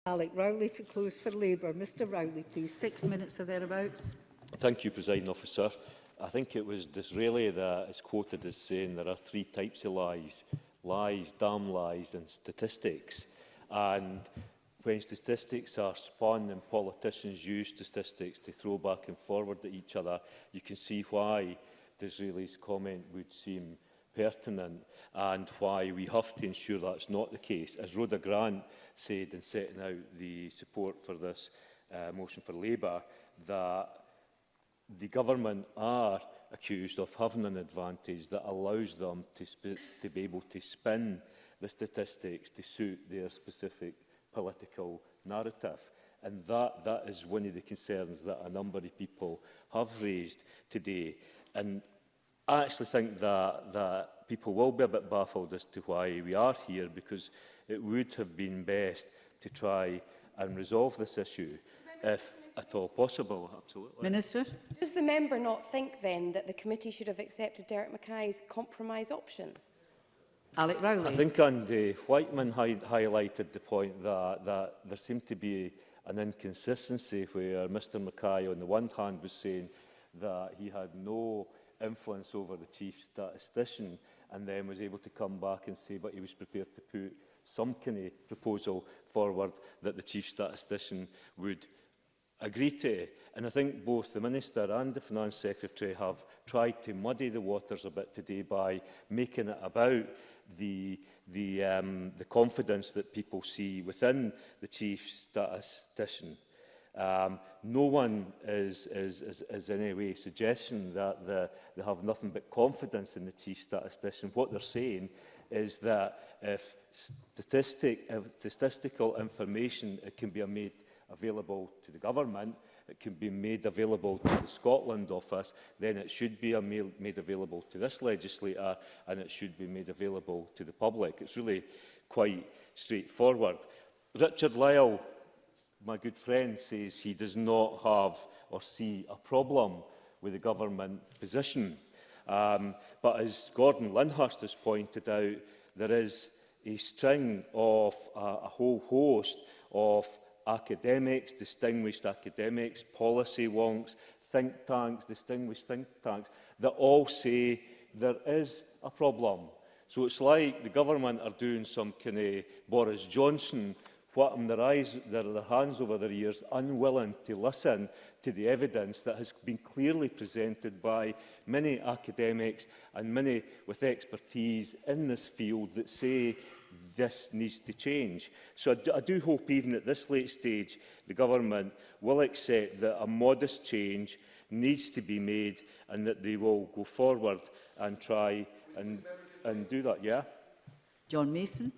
Alec Rowley to close for Labour. Mr Rowley, please. 6 minutes or thereabouts. Thank you, Presiding Officer. I think it was Disraeli that is quoted as saying there are three types of lies: lies, damn lies and statistics. And when statistics are spun and politicians use statistics to throw back and forward at each other, you can see why Disraeli's comment would seem pertinent and why we have to ensure that's not the case. As Rhoda Grant said in setting out the support for this motion for Labour, that the government are accused of having an advantage that allows them to be able to spin the statistics to suit their specific political narrative. And that is one of the concerns that a number of people have raised today. And I actually think that people will be a bit baffled as to why we are here, because it would have been best to try and resolve this issue, if at all possible. Absolutely. Minister. Does the member not think then that the committee should have accepted Derek Mackay's compromise option? Alec Rowley. I think Andy Whiteman highlighted the point that there seemed to be an inconsistency where Mr Mackay on the one hand was saying that he had no influence over the chief statistician, and then was able to come back and say but he was prepared to put some kind of proposal forward that the chief statistician would agree to. And I think both the Minister and the Finance Secretary have tried to muddy the waters a bit today by making it about the confidence that people see within the chief statistician. No one is in any way suggesting that they have nothing but confidence in the chief statistician. What they're saying is that if statistical information can be made available to the government, it can be made available to the Scotland office, then it should be made available to this legislator and it should be made available to the public. It's really quite straightforward. Richard Lyle, my good friend, says he does not have or see a problem with the government position. But as Gordon Lyndhurst has pointed out, there is a string of a whole host of academics, distinguished academics, policy wonks, think tanks, distinguished think tanks, that all say there is a problem. So it's like the government are doing some kind of Boris Johnson, whatting their hands over their ears, unwilling to listen to the evidence that has been clearly presented by many academics and many with expertise in this field that say this needs to change. So I do hope even at this late stage the government will accept that a modest change needs to be made and that they will go forward and try and do that. Yeah? John Mason.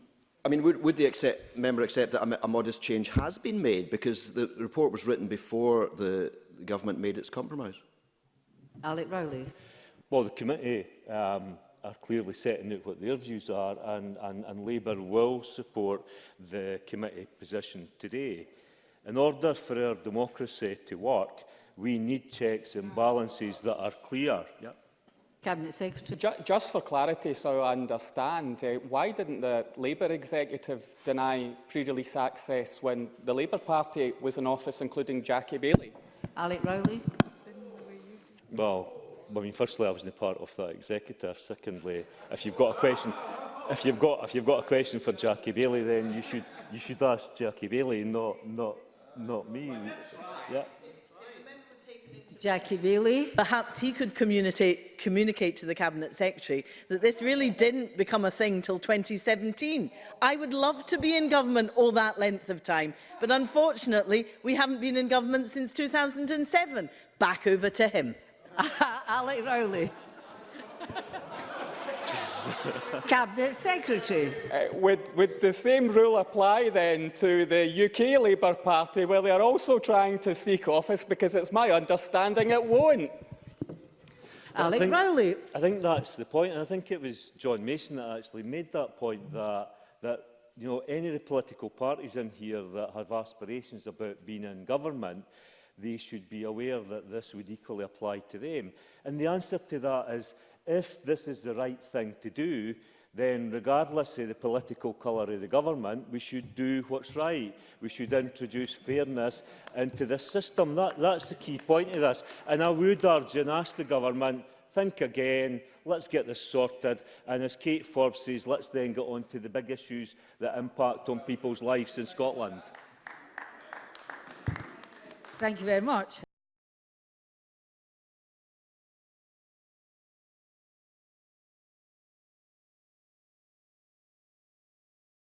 I mean, would the member accept that a modest change has been made, because the report was written before the government made its compromise? Alec Rowley. Well, the committee are clearly setting out what their views are, and Labour will support the committee position today. In order for our democracy to work, we need checks and balances that are clear. Yeah. Cabinet Secretary. Just for clarity, so I understand, why didn't the Labour executive deny pre-release access when the Labour Party was in office, including Jackie Baillie? Alec Rowley. Well, I mean, firstly, I wasn't part of that executive. Secondly, if you've got a question, if you've got a question for Jackie Baillie, then you should ask Jackie Baillie, not me. Yeah. Jackie Baillie. Perhaps he could communicate to the Cabinet Secretary that this really didn't become a thing till 2017. I would love to be in government all that length of time, but unfortunately we haven't been in government since 2007. Back over to him. Alec Rowley. Cabinet Secretary. Would the same rule apply then to the UK Labour Party, where they are also trying to seek office? Because it's my understanding it won't. Alec Rowley. I think that's the point, and I think it was John Mason that actually made that point, that any of the political parties in here that have aspirations about being in government, they should be aware that this would equally apply to them. And the answer to that is, if this is the right thing to do, then regardless of the political colour of the government, we should do what's right. We should introduce fairness into this system. That's the key point of this. And I would urge and ask the government, think again, let's get this sorted, and as Kate Forbes says, let's then get on to the big issues that impact on people's lives in Scotland. Thank you very much.